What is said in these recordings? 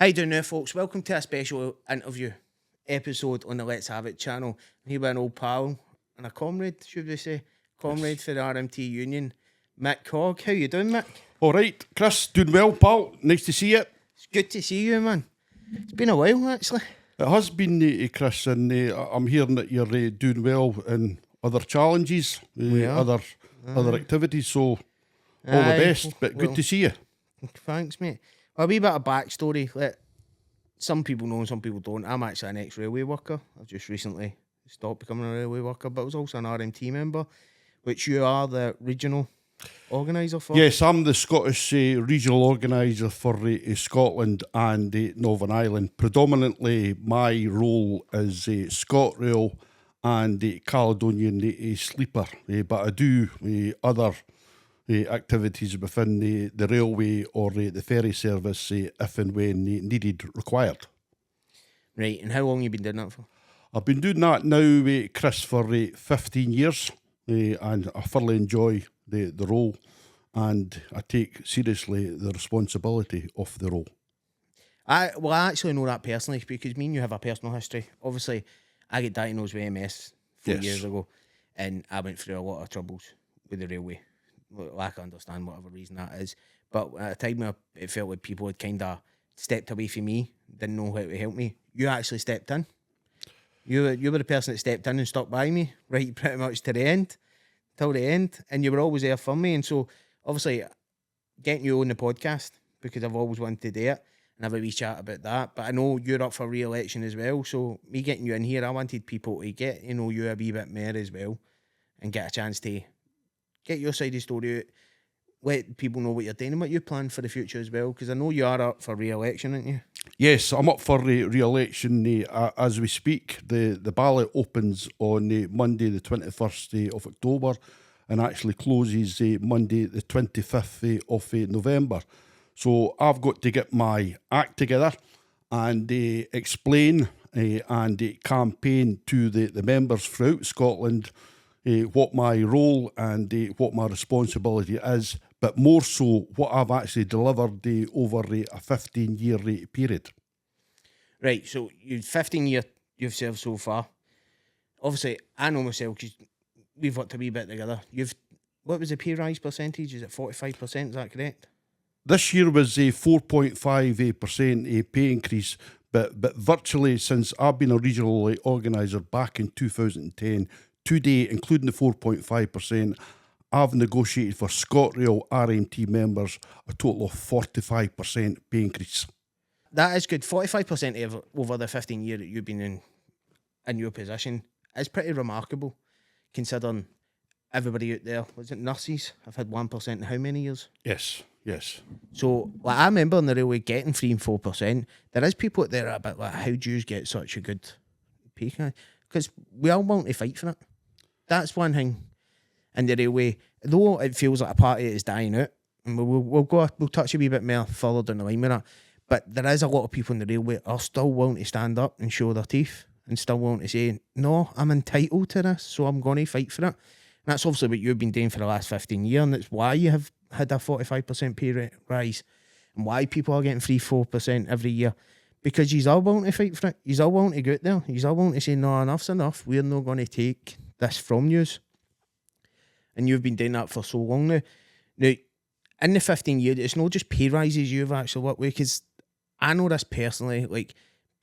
How you doing now, folks? Welcome to a special interview episode on the Let's Have It channel. I'm here with an old pal and a comrade, should we say? Comrade for the RMT Union, Mick Hogg. How you doing, Mick? All right, Chris, doing well, pal. Nice to see you. It's good to see you, man. It's been a while, actually. It has been, Chris, and I'm hearing that you're doing well in other challenges, other activities, so all the best, but good to see you. Thanks, mate. A wee bit of backstory. Some people know and some people don't. I'm actually an ex-railway worker. I've just recently stopped becoming a railway worker, but I was also an RMT member, which you are the regional organiser for. Yes, I'm the Scottish regional organiser for Scotland and Northern Ireland. Predominantly, my role is ScotRail and Caledonian sleeper, but I do other activities within the railway or the ferry service if and when needed, required. Right, and how long have you been doing that for? I've been doing that now, Chris, for 15 years, and I thoroughly enjoy the role, and I take seriously the responsibility of the role. I actually know that personally because me and you have a personal history. Obviously, I got diagnosed with MS 4 years ago, and I went through a lot of troubles with the railway. I can understand whatever reason that is, but at a time where it felt like people had kind of stepped away from me, didn't know how to help me. You actually stepped in. You were the person that stepped in and stuck by me right pretty much to the end, till the end, and you were always there for me. And so obviously getting you on the podcast, because I've always wanted to do it and have a wee chat about that. But I know you're up for re-election as well, so me getting you in here, I wanted people to get you a wee bit more as well and get a chance to get your side of the story out, let people know what you're doing and what you plan for the future as well, because I know you are up for re-election, aren't you? Yes, I'm up for re-election as we speak. The ballot opens on Monday the 21st of October and actually closes Monday the 25th of November. So I've got to get my act together and explain and campaign to the members throughout Scotland what my role and what my responsibility is, but more so what I've actually delivered over a 15-year period. Right, so you've 15 years you've served so far. Obviously, I know myself because we've worked a wee bit together. What was the pay rise percentage? Is it 45%? Is that correct? This year was a 4.5% pay increase, but virtually since I've been a regional organiser back in 2010, today, including the 4.5%, I've negotiated for ScotRail RMT members a total of 45% pay increase. That is good. 45% over the 15 years that you've been in your position is pretty remarkable, considering everybody out there, was it nurses? I've had 1% in how many years? Yes. So, I remember in the railway getting 3 and 4%. There is people out there a bit like, how do you get such a good pay? Because we all want to fight for it. That's one thing in the railway. Though it feels like a party is dying out, and we'll touch a wee bit more further down the line with that. But there is a lot of people in the railway are still willing to stand up and show their teeth and still willing to say, no, I'm entitled to this, so I'm going to fight for it. And that's obviously what you've been doing for the last 15 years, and that's why you have had a 45% pay rise and why people are getting 3-4% every year. Because you're all willing to fight for it. You're all willing to go out there. You're all willing to say, no, enough's enough. We're not going to take this from you. And you've been doing that for so long now. Now, in the 15 years, it's not just pay rises you've actually worked with, because I know this personally, like,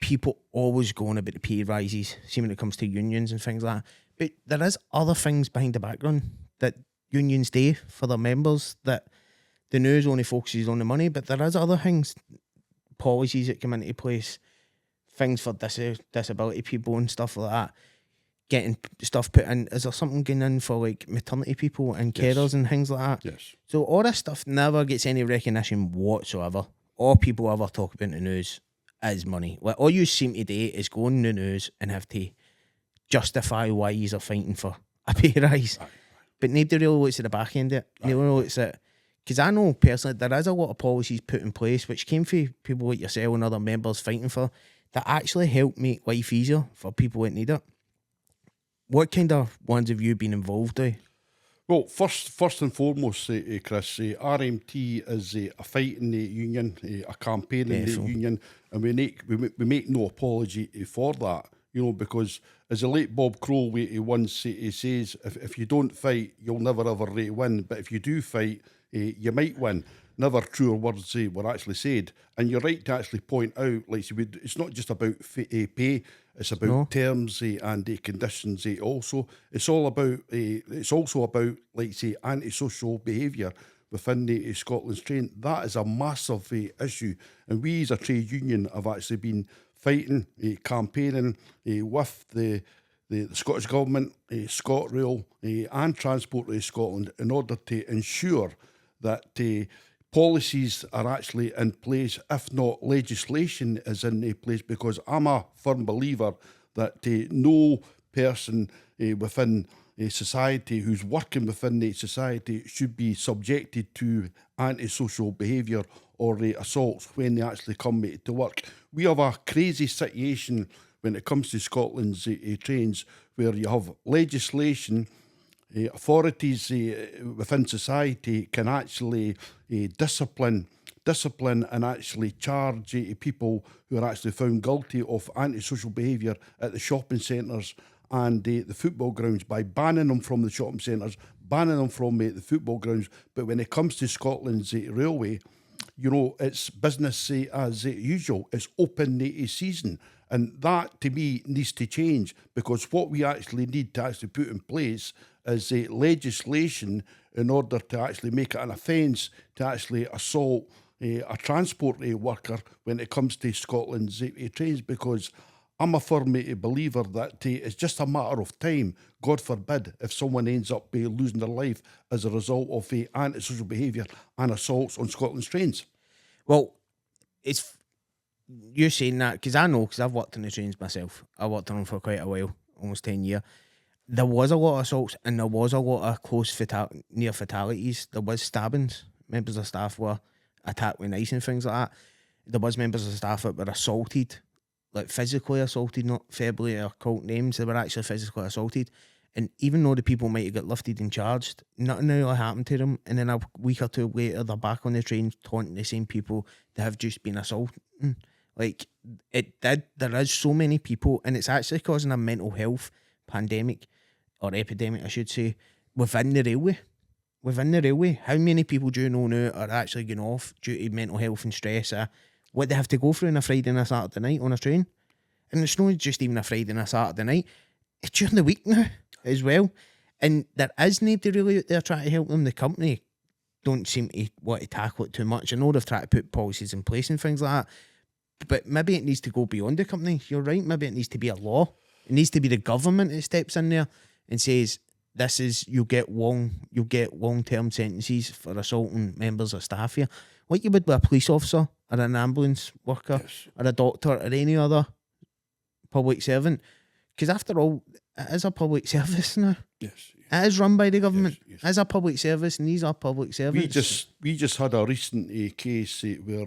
people always go on about the pay rises, see when it comes to unions and things like that. But there is other things behind the background that unions do for their members, that the news only focuses on the money, but there is other things, policies that come into place, things for disability people and stuff like that, getting stuff put in. Is there something going in for like maternity people and carers and things like that? Yes. So all this stuff never gets any recognition whatsoever. All people ever talk about in the news is money. Like, all you seem to do is go on the news and have to justify why you're fighting for a pay rise. But nobody really looks at the back end of it. Nobody looks at, because I know personally there is a lot of policies put in place which came from people like yourself and other members fighting for, that actually help make life easier for people that need it. What kind of ones have you been involved with? Well, first and foremost, Chris, RMT is a fighting union, a campaigning Defo. union, and we make no apology for that. You know, because as the late Bob Crowley once he says, if you don't fight, you'll never ever win. But if you do fight, you might win. Never truer words were actually said. And you're right to actually point out, like, it's not just about pay, it's about No. terms and conditions. Also, it's also about, like, say, antisocial behaviour within Scotland's train. That is a massive issue, and we as a trade union have actually been fighting, campaigning with the Scottish Government, ScotRail and Transport Scotland in order to ensure that policies are actually in place, if not legislation is in place, because I'm a firm believer that no person within society who's working within the society should be subjected to antisocial behaviour or assaults when they actually come to work. We have a crazy situation when it comes to Scotland's trains, where you have legislation, authorities within society can actually discipline and actually charge people who are actually found guilty of antisocial behaviour at the shopping centres and the football grounds by banning them from the shopping centres, banning them from the football grounds. But when it comes to Scotland's railway, you know, it's business as usual. It's open season. And that, to me, needs to change, because what we actually need to actually put in place is legislation in order to actually make it an offence to actually assault a transport worker when it comes to Scotland's trains, because I'm a firm believer that it's just a matter of time, God forbid, if someone ends up losing their life as a result of antisocial behaviour and assaults on Scotland's trains. Well, it's you're saying that because I know, because I've worked on the trains myself. I worked on them for quite a while, almost 10 years. There was a lot of assaults and there was a lot of close near fatalities. There was stabbings. Members of staff were attacked with knives and things like that. There was members of staff that were assaulted, like physically assaulted, not verbally or called names. They were actually physically assaulted. And even though the people might have got lifted and charged, nothing really happened to them. And then a week or two later, they're back on the train taunting the same people that have just been assaulted. Like, it did. There is so many people, and it's actually causing a mental health pandemic, or epidemic, I should say, within the railway. Within the railway. How many people do you know now are actually going off due to mental health and stress? What they have to go through on a Friday and a Saturday night on a train? And it's not just even a Friday and a Saturday night. It's during the week now as well. And there is nobody really out there trying to help them. The company don't seem to want to tackle it too much. I know they've tried to put policies in place and things like that, but maybe it needs to go beyond the company. You're right, maybe it needs to be a law. It needs to be the government that steps in there and says, this is, you'll get long-term sentences for assaulting members of staff here. Like you would with a police officer or an ambulance worker, yes, or a doctor or any other public servant. Because after all, it is a public service now. yes. It is run by the government. Yes. It is a public service, and these are public servants. We just had a recent case where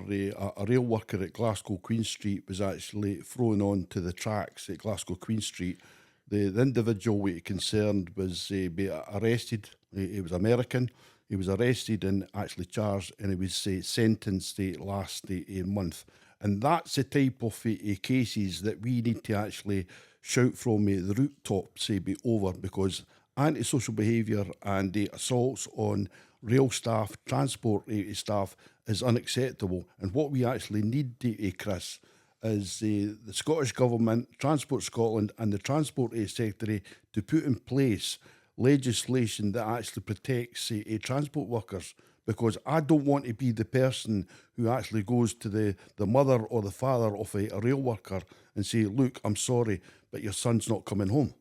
a rail worker at Glasgow Queen Street was actually thrown onto the tracks at Glasgow Queen Street. The individual concerned was arrested. He was American. He was arrested and actually charged, and he was sentenced last month. And that's the type of cases that we need to actually shout from the rooftops be over, because antisocial behaviour and the assaults on rail staff, transport staff is unacceptable. And what we actually need, Chris, is the Scottish Government, Transport Scotland and the Transport Secretary to put in place legislation that actually protects transport workers. Because I don't want to be the person who actually goes to the mother or the father of a rail worker and say, look, I'm sorry, but your son's not coming home.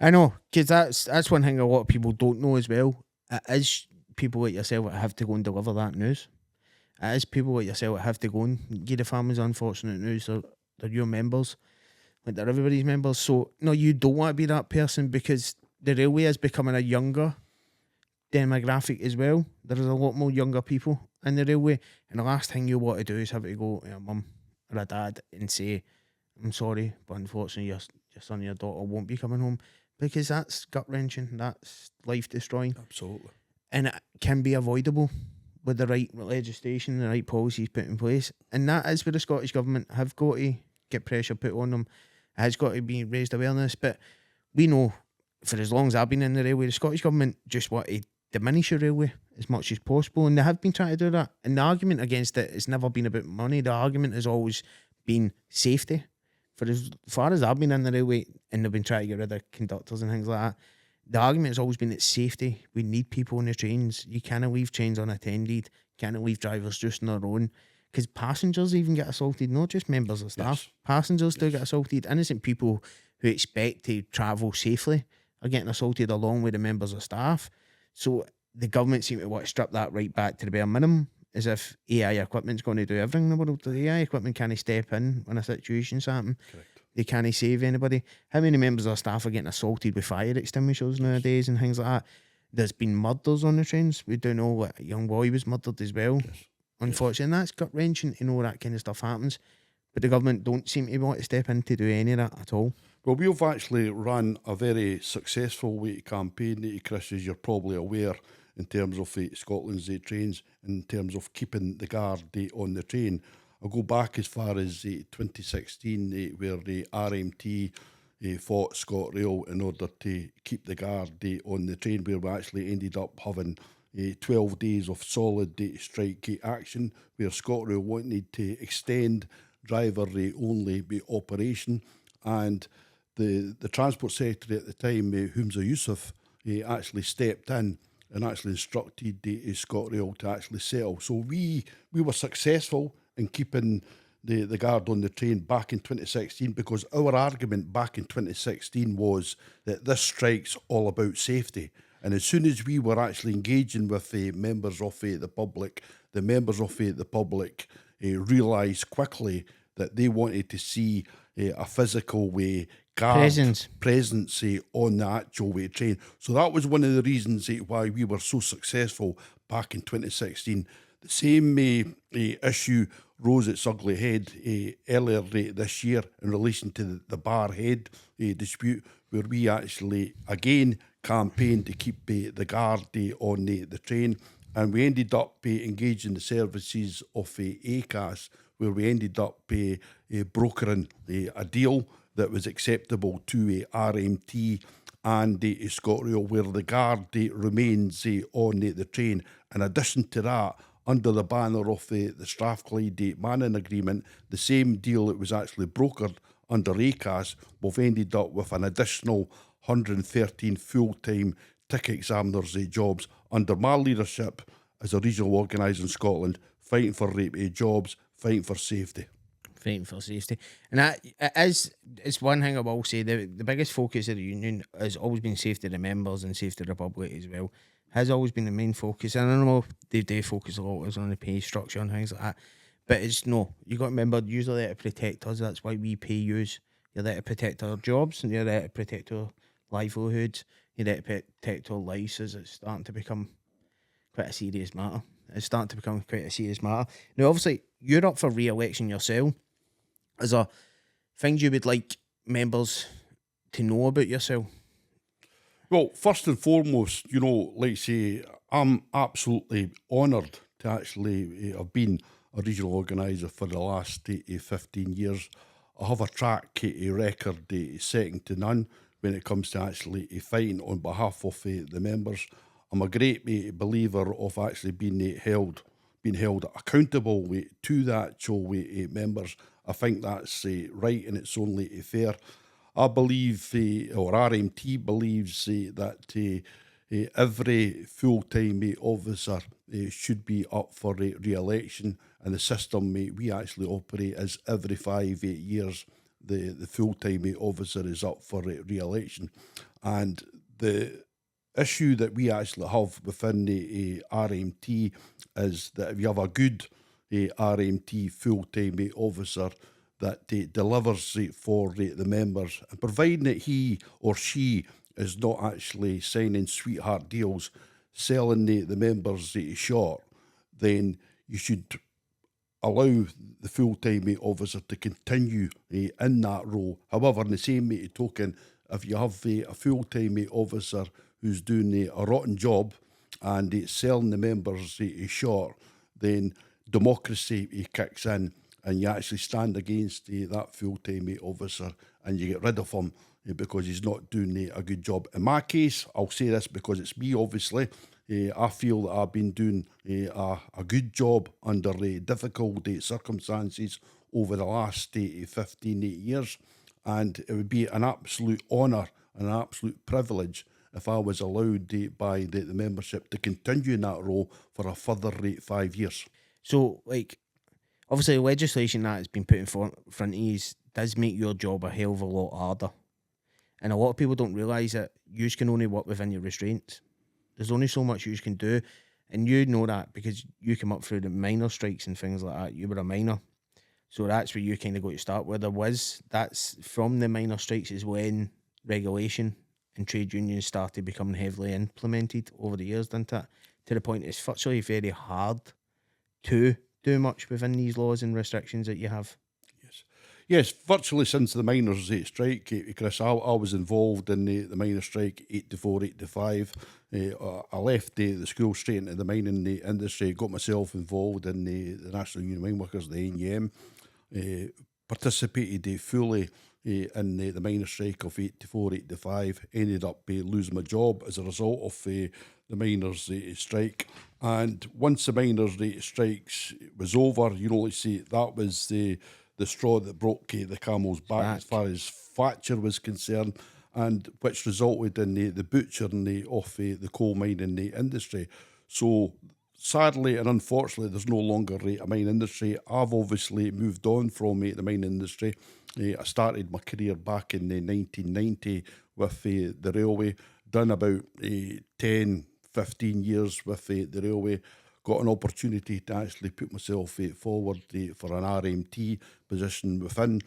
I know, because that's one thing a lot of people don't know as well. It is people like yourself that have to go and deliver that news. It is people like yourself that have to go and give the families unfortunate news. They're your members, like they're everybody's members. So, no, you don't want to be that person, because the railway is becoming a younger demographic as well. There is a lot more younger people in the railway, and the last thing you want to do is have to go to a mum or a dad and say, I'm sorry, but unfortunately your son or your daughter won't be coming home. because that's gut-wrenching, that's life-destroying, Absolutely. and it can be avoidable with the right legislation, the right policies put in place. And that is where the Scottish Government have got to get pressure put on them. It has got to be raised awareness. But we know, for as long as I've been in the railway, the Scottish Government just want to diminish the railway as much as possible, and they have been trying to do that. And the argument against it has never been about money. The argument has always been safety. For as far as I've been in the railway, and they've been trying to get rid of conductors and things like that, the argument has always been it's safety. We need people on the trains. You can't leave trains unattended. Can't leave drivers just on their own. Because passengers even get assaulted, not just members of staff. Yes. Passengers do get assaulted. Innocent people who expect to travel safely are getting assaulted along with the members of staff. So the government seem to want to strip that right back to the bare minimum, as if AI equipment's going to do everything in the world. The AI equipment can't step in when a situation's happening. Correct. They can't save anybody. How many members of staff are getting assaulted with fire extinguishers nowadays and things like that? There's been murders on the trains. We do know a young boy was murdered as well. Yes. Unfortunately, and that's gut-wrenching to know that kind of stuff happens. But the government don't seem to want to step in to do any of that at all. Well, we've actually run a very successful campaign, Chris, as you're probably aware, in terms of Scotland's trains, in terms of keeping the guard on the train. I'll go back as far as 2016, where the RMT fought ScotRail in order to keep the guard on the train, where we actually ended up having 12 days of solid strike action, where ScotRail wanted to extend driver-only operation, and the Transport Secretary at the time, Humza Yousaf, actually stepped in and actually instructed ScotRail to actually settle. So we were successful in keeping the guard on the train back in 2016, because our argument back in 2016 was that this strike's all about safety. And as soon as we were actually engaging with members of the public, the members of the public realised quickly that they wanted to see a physical guard presence on the actual train. So that was one of the reasons why we were so successful back in 2016. The same issue rose its ugly head earlier this year in relation to the Bar Head dispute, where we actually again campaigned to keep the guard on the train, and we ended up engaging the services of ACAS, where we ended up brokering a deal that was acceptable to RMT and ScotRail, where the guard remains on the train. In addition to that, under the banner of the Strathclyde Manning Agreement, the same deal that was actually brokered under ACAS, we've ended up with an additional 113 full-time ticket examiners jobs under my leadership as a regional organiser in Scotland, fighting for jobs, fighting for safety. Fighting for safety. And that it's one thing I will say, the biggest focus of the union has always been safety of the members and safety of the public as well. Has always been the main focus. And I know they do focus a lot on the pay structure and things like that. But it's no, you got to remember, you're there to protect us. That's why we pay yous. You're there to protect our jobs, and you're there to protect our livelihoods. You're there to protect our lives, as it's starting to become quite a serious matter. It's starting to become quite a serious matter. Now, obviously, you're up for re-election yourself. Is there things you would like members to know about yourself? Well, first and foremost, like say, I'm absolutely honoured to actually have been a regional organiser for the last 15 years. I have a track record second to none when it comes to actually fighting on behalf of the members. I'm a great believer of actually being held accountable to the actual members. I think that's right, and it's only fair. I believe, or RMT believes, that every full-time officer should be up for re-election, and the system we actually operate is every 5 years the full-time officer is up for re-election. And the issue that we actually have within the RMT is that if you have a good RMT full-time officer that delivers for the members, and providing that he or she is not actually signing sweetheart deals, selling the members short, then you should allow the full-time officer to continue in that role. However, in the same token, if you have a full-time officer who's doing a rotten job and selling the members short, then democracy kicks in and you actually stand against that full-time officer and you get rid of him because he's not doing a good job. In my case, I'll say this because it's me, obviously. I feel that I've been doing a good job under difficult circumstances over the last 15 years, and it would be an absolute honour and an absolute privilege if I was allowed by the membership to continue in that role for a further 5 years. So, like, obviously, legislation that has been put in front of you does make your job a hell of a lot harder. And a lot of people don't realise that you can only work within your restraints. There's only so much you can do. And you know that because you come up through the minor strikes and things like that. You were a minor. So that's where you kind of got to start. Where there was, that's from the minor strikes is when regulation and trade unions started becoming heavily implemented over the years, didn't it? To the point it's virtually very hard to do much within these laws and restrictions that you have. Yes, virtually since the miners' strike, Chris, I was involved in the miners' strike 84, 85. I left the school straight into the mining industry, got myself involved in the National Union of Mine Workers, the NUM, participated fully in the miners' strike of 84, 85, ended up losing my job as a result of the miners' strike. And once the miners' strikes was over, let's see, that was the straw that broke the camel's back as far as Thatcher was concerned, and which resulted in the butchering of the coal mining industry. So sadly and unfortunately, there's no longer a mine industry. I've obviously moved on from the mine industry. I started my career back in 1990 with the railway, done about 10, 15 years with the railway. Got an opportunity to actually put myself forward for an RMT position within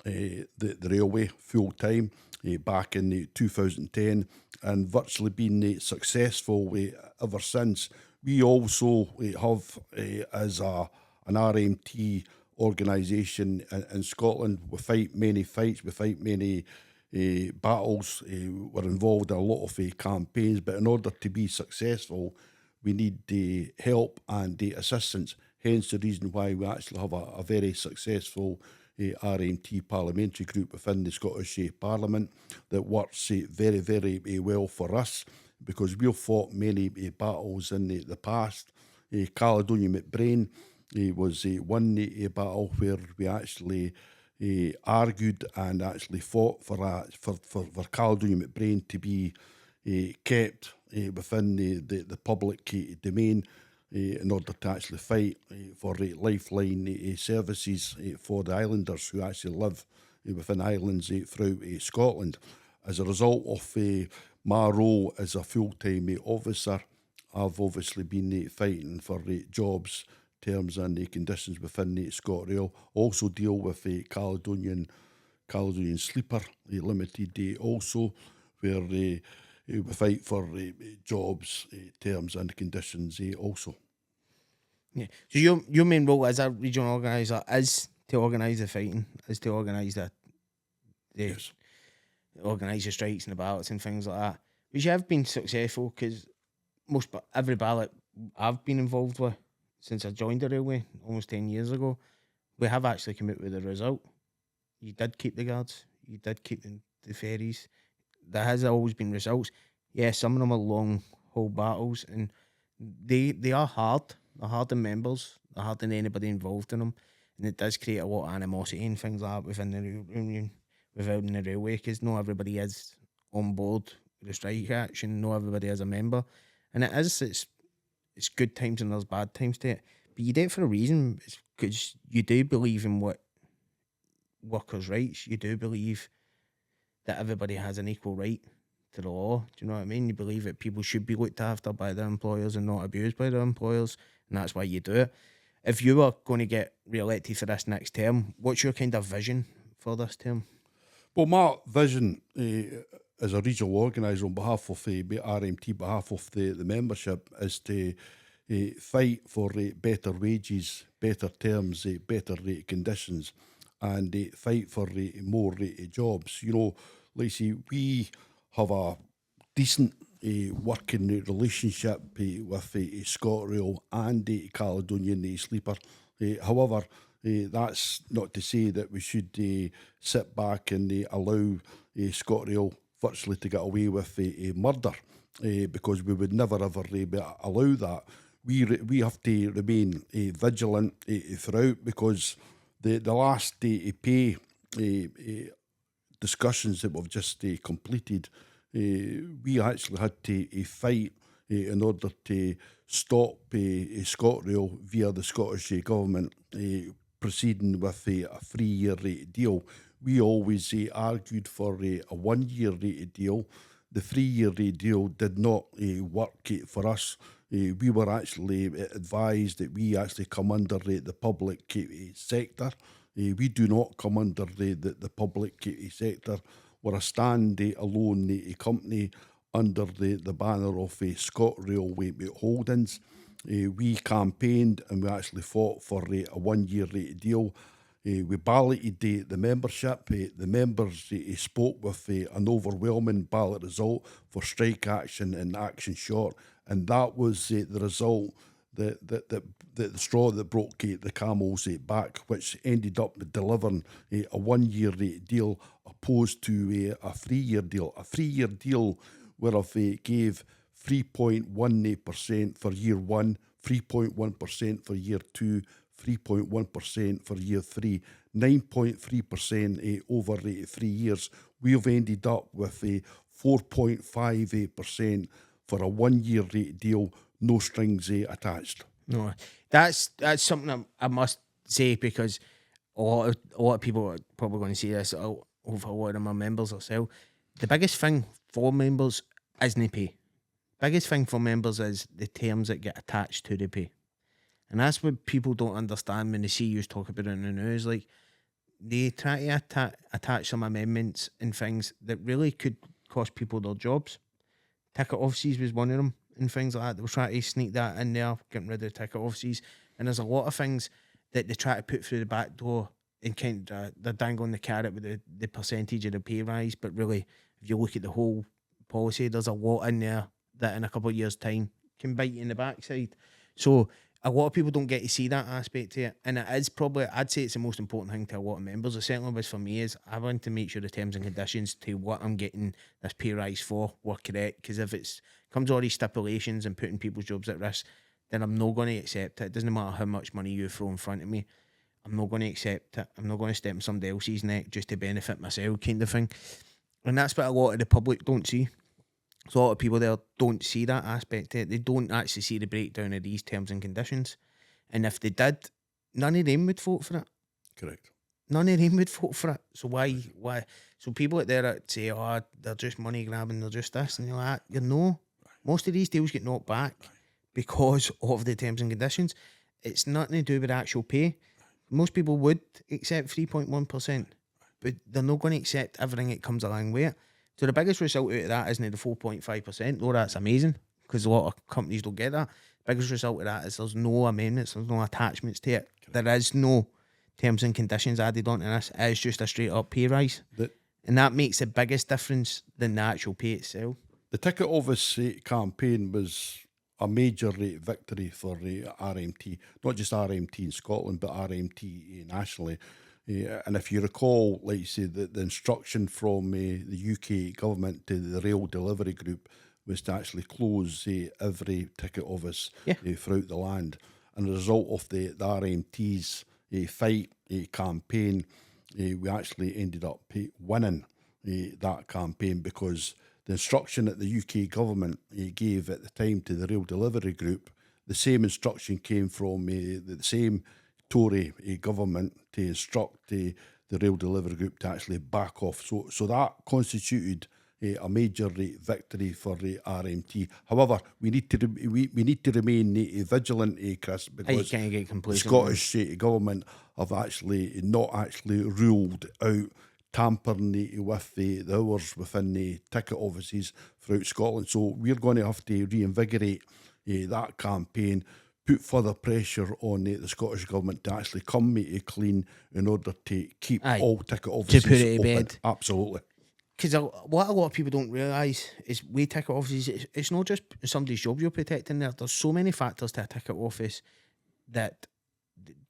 the railway full time back in 2010, and virtually been successful ever since. We also have as an RMT organisation in Scotland. We fight many fights, we fight many battles. We're involved in a lot of campaigns, but in order to be successful, we need help and assistance, hence the reason why we actually have a very successful RMT parliamentary group within the Scottish Parliament that works very, very well for us, because we've fought many battles in the past. Caledonia McBrain was one battle where we actually argued and actually fought for Caledonia McBrain to be kept within the public domain in order to actually fight for lifeline services for the islanders who actually live within islands throughout Scotland. As a result of my role as a full-time officer, I've obviously been fighting for jobs, terms and conditions within ScotRail. Also deal with Caledonian Sleeper Limited also, where we fight for jobs, terms and conditions also. Yeah. So your main role as a regional organiser is to organise the fighting, is to organise Yes. organise the strikes and the ballots and things like that. Which have been successful, because every ballot I've been involved with since I joined the railway almost 10 years ago, we have actually come out with a result. You did keep the guards, you did keep the ferries. There has always been results. Yeah, some of them are long haul battles, and they are hard. They're hard on members, they're hard on anybody involved in them, and it does create a lot of animosity and things like that within the union, within the railway, because not everybody is on board with the strike action, not everybody is a member, and it's good times and there's bad times to it, but you do it for a reason. It's because you do believe in what workers' rights. You do believe that everybody has an equal right to the law. Do you know what I mean? You believe that people should be looked after by their employers and not abused by their employers, and that's why you do it. If you were going to get re-elected for this next term, what's your kind of vision for this term? Well, my vision as a regional organiser on behalf of RMT, behalf of the membership, is to fight for better wages, better terms, better conditions, and fight for more jobs. like I say, we have a decent working relationship with ScotRail and Caledonian Sleeper. However, that's not to say that we should sit back and allow ScotRail virtually to get away with murder, because we would never ever allow that. We have to remain vigilant throughout, because the last pay discussions that we've just completed, we actually had to fight in order to stop ScotRail via the Scottish Government proceeding with a 3-year deal. We always argued for a 1-year deal. The 3-year deal did not work for us. We were actually advised that we actually come under the public sector. We do not come under the public sector. We're a stand-alone company under the banner of ScotRail Holdings. We campaigned and we actually fought for a 1-year deal. We balloted the membership. The members spoke with an overwhelming ballot result for strike action and action short, and that was the result, the straw that broke the camel's back, which ended up delivering a 1-year deal opposed to a 3-year deal. A 3-year deal whereof gave 3.18% for year 1, 3.1% for year 2, 3.1% for year 3, 9.3% over 3 years. We have ended up with a 4.58% for a 1-year deal, no strings attached. No, that's something I must say, because a lot of people are probably going to see this over a lot of my members ourselves. The biggest thing for members isn't pay. Biggest thing for members is the terms that get attached to the pay. And that's what people don't understand when they see you talk about it in the news. Like, they try to attach some amendments and things that really could cost people their jobs. Ticket offices was one of them, and things like that. They were trying to sneak that in there, getting rid of ticket offices. And there's a lot of things that they try to put through the back door, and kind of they're dangling the carrot with the percentage of the pay rise. But really, if you look at the whole policy, there's a lot in there that in a couple of years' time can bite you in the backside. So a lot of people don't get to see that aspect to it, and it is probably, I'd say it's the most important thing to a lot of members. It certainly was for me, is I want to make sure the terms and conditions to what I'm getting this pay rise for were correct, because if it's comes all these stipulations and putting people's jobs at risk, then I'm not going to accept it. It doesn't matter how much money you throw in front of me, I'm not going to accept it. I'm not going to step on somebody else's neck just to benefit myself, kind of thing. And that's what a lot of the public don't see. So a lot of people there don't see that aspect to it. They don't actually see the breakdown of these terms and conditions. And if they did, none of them would vote for it. Correct. None of them would vote for it. So why? So people out there that say, oh, they're just money grabbing, they're just this, and you're like, you know, most of these deals get knocked back because of the terms and conditions. It's nothing to do with actual pay. Most people would accept 3.1%, but they're not going to accept everything that comes along with it. So the biggest result out of that isn't the 4.5%, though that's amazing, because a lot of companies don't get that. The biggest result of that is there's no amendments, there's no attachments to it. There is no terms and conditions added onto this. It is just a straight up pay rise. And that makes the biggest difference than the actual pay itself. The ticket office campaign was a major victory for RMT, not just RMT in Scotland, but RMT nationally. And if you recall, like you say, the instruction from the UK government to the rail delivery group was to actually close every ticket office throughout the land. And as a result of the RMT's fight campaign, we actually ended up winning that campaign, because the instruction that the UK government gave at the time to the rail delivery group, the same instruction came from the same Tory government to instruct the rail delivery group to actually back off. So that constituted a major victory for RMT. However, we need to remain vigilant, Chris, because you can't get the Scottish government have not ruled out tampering with the hours within the ticket offices throughout Scotland. So we're going to have to reinvigorate that campaign, put further pressure on the Scottish Government to actually come clean in order to keep all ticket offices to put it to open. bed. Absolutely. because what a lot of people don't realise is with ticket offices, it's not just somebody's job you're protecting there. There's so many factors to a ticket office that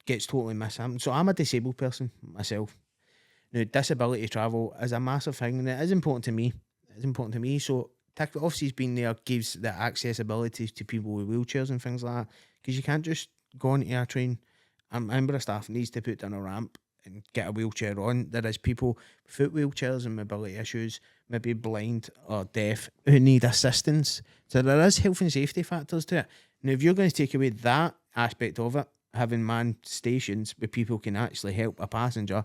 gets totally missed. So I'm a disabled person myself. Now, disability travel is a massive thing, and it is important to me. It's important to me. So ticket offices being there gives the accessibility to people with wheelchairs and things like that, because you can't just go onto a train. A member of staff needs to put down a ramp and get a wheelchair on. There is people with wheelchairs and mobility issues, maybe blind or deaf, who need assistance. So there is health and safety factors to it. Now, if you're going to take away that aspect of it, having manned stations where people can actually help a passenger,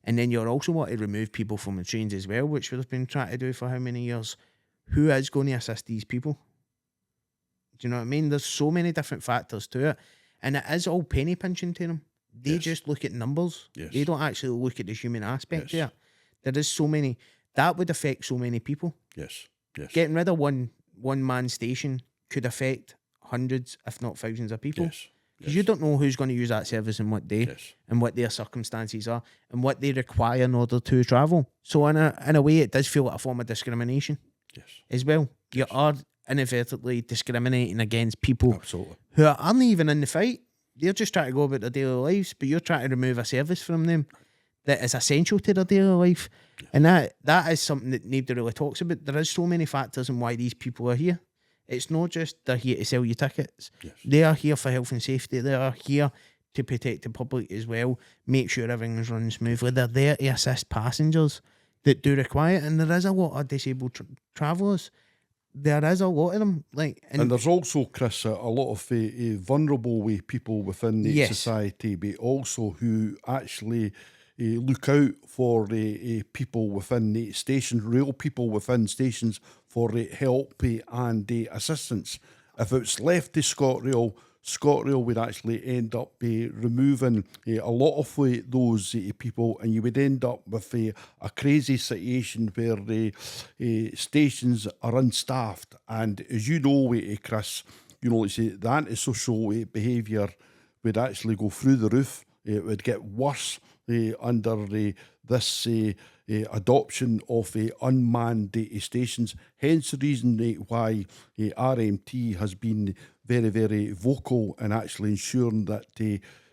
and then you're also want to remove people from the trains as well, which we've been trying to do for how many years, who is going to assist these people? Do you know what I mean? There's so many different factors to it, and it is all penny pinching to them. They just look at numbers. They don't actually look at the human aspect there. There is so many. That would affect so many people. Getting rid of one man station could affect hundreds, if not thousands of people. Because you don't know who's going to use that service and what day, and what their circumstances are, and what they require in order to travel. So in a way, it does feel like a form of discrimination as well. You are inadvertently discriminating against people who aren't even in the fight. They're just trying to go about their daily lives, but you're trying to remove a service from them that is essential to their daily life. And that is something that nobody really talks about. There is so many factors in why these people are here. It's not just they're here to sell you tickets. They are here for health and safety. They are here to protect the public as well, make sure everything's running smoothly. They're there to assist passengers that do require it. And there is a lot of disabled travellers. There is a lot of them. And there's also, Chris, a lot of vulnerable people within the society, but also who actually look out for people within the stations, real people within stations, for help and assistance. If it's left to ScotRail would actually end up removing a lot of those people, and you would end up with a crazy situation where the stations are unstaffed. And as you know, Chris, the antisocial behaviour would actually go through the roof. It would get worse under this adoption of unmanned stations. Hence the reason why RMT has been very, very vocal in actually ensuring that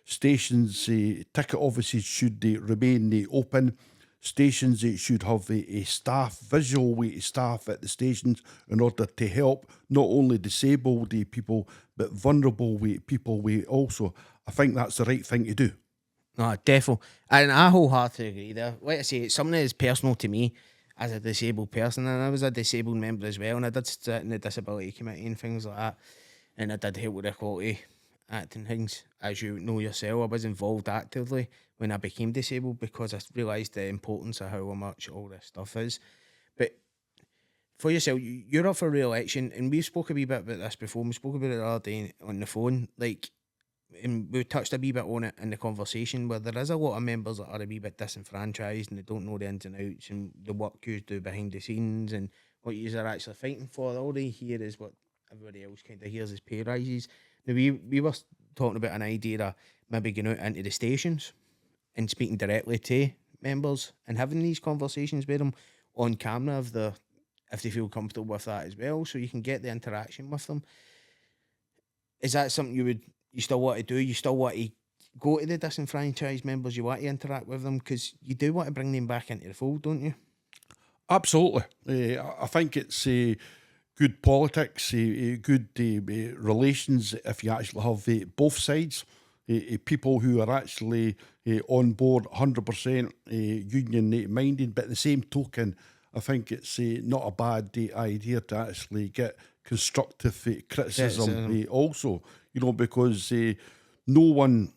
stations, ticket offices should remain open. Stations should have a staff, visual staff at the stations in order to help not only disabled people, but vulnerable people also. I think that's the right thing to do. No, definitely. And I wholeheartedly agree there. Like I say, it's something that is personal to me as a disabled person, and I was a disabled member as well, and I did sit in the disability committee and things like that, and I did help with Equality Act and things. As you know yourself, I was involved actively when I became disabled because I realised the importance of how much all this stuff is. But for yourself, you're up for re-election, and we've spoke a wee bit about this before. We spoke about it the other day on the phone, and we touched a wee bit on it in the conversation, where there is a lot of members that are a wee bit disenfranchised and they don't know the ins and outs and the work you do behind the scenes and what you are actually fighting for. All they hear is what everybody else kind of hears as pay rises. Now, we were talking about an idea of maybe going out into the stations and speaking directly to members and having these conversations with them on camera if they feel comfortable with that as well, so you can get the interaction with them. Is that something you still want to do? You still want to go to the disenfranchised members? You want to interact with them because you do want to bring them back into the fold, don't you? Absolutely. I think it's good politics, good relations if you actually have both sides. People who are actually on board 100% union minded, but at the same token, I think it's not a bad idea to actually get constructive criticism also, because no one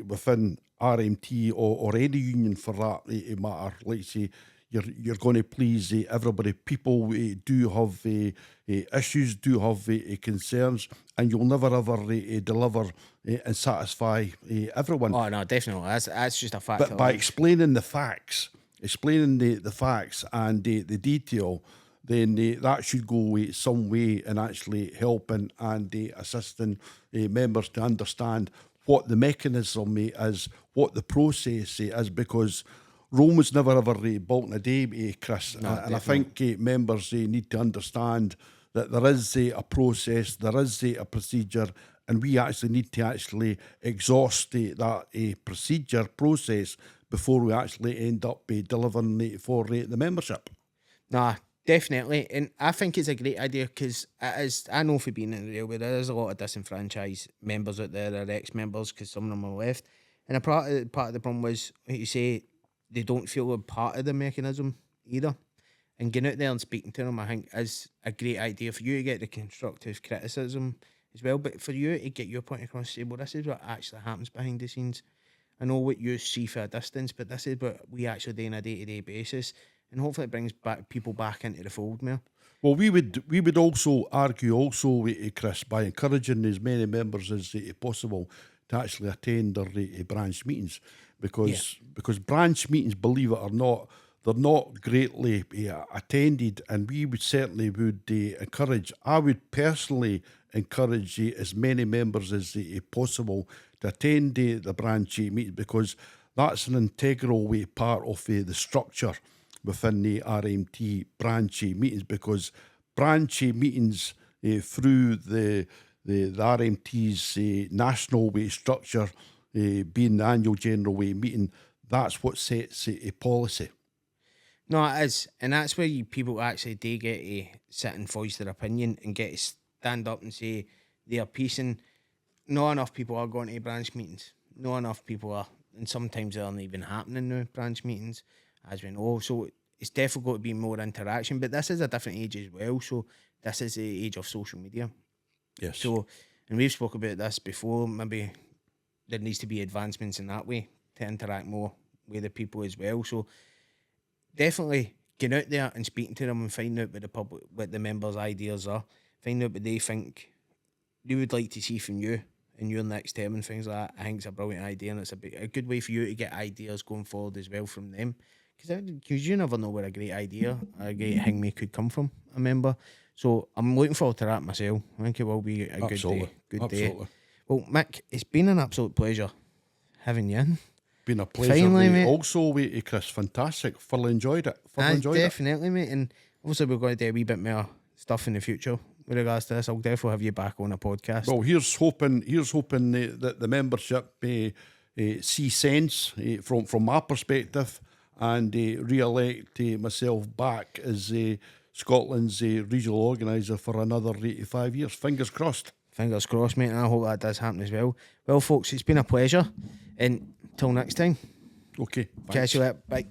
within RMT or any union for that matter, like say, you're going to please everybody. People do have issues, do have concerns, and you'll never ever deliver and satisfy everyone. Oh no, definitely. That's just a fact. But by explaining the facts, the facts and the detail, then that should go some way in actually helping and assisting members to understand what the mechanism is, what the process is, because Rome was never ever built in a day, Chris. No, And I think members need to understand that there is a process, there is a procedure, and we actually need to actually exhaust that procedure process before we actually end up delivering for the membership. Nah, definitely. And I think it's a great idea because it is, I know for being in the railway, there is a lot of disenfranchised members out there, or ex-members, because some of them are left. And a part of the problem was, like you say, they don't feel a part of the mechanism either. And getting out there and speaking to them, I think, is a great idea for you to get the constructive criticism as well, but for you to get your point across, say, well, this is what actually happens behind the scenes. I know what you see for a distance, but this is what we actually do on a day-to-day basis, and hopefully it brings people back into the fold more. Well, we would also argue Chris, by encouraging as many members as possible to actually attend their branch meetings, because branch meetings, believe it or not, they're not greatly attended, and we would certainly encourage. I would personally encourage as many members as possible to attend the branch meetings, because that's an integral part of the structure within the RMT branch meetings, because branch meetings through the RMT's national structure, being the annual general meeting, that's what sets a policy. No, it is. And that's where people actually do get to sit and voice their opinion and get to stand up and say their piece. And not enough people are going to branch meetings. Not enough people are. And sometimes they aren't even happening now, branch meetings, as we know. So it's definitely got to be more interaction. But this is a different age as well. So this is the age of social media. Yes. So, and we've spoken about this before, maybe there needs to be advancements in that way to interact more with the people as well. So definitely get out there and speaking to them and find out what the members' ideas are. Find out what they think they would like to see from you in your next term and things like that. I think it's a brilliant idea, and it's a good way for you to get ideas going forward as well from them. Because you never know where a great idea, a great thing could come from a member. So I'm looking forward to that myself. I think it will be a Absolutely. good day. Well, Mick, it's been an absolute pleasure having you in. Been a pleasure. Finally, mate. Also, Chris, fantastic. Thoroughly enjoyed it. Definitely, mate. And obviously, we're going to do a wee bit more stuff in the future with regards to this. I'll definitely have you back on a podcast. Well, here's hoping that the membership see sense from my perspective, and re-elect myself back as Scotland's regional organiser for another 5 years. Fingers crossed. Fingers crossed, mate, and I hope that does happen as well. Well, folks, it's been a pleasure, and till next time. Okay. Catch you later. Bye.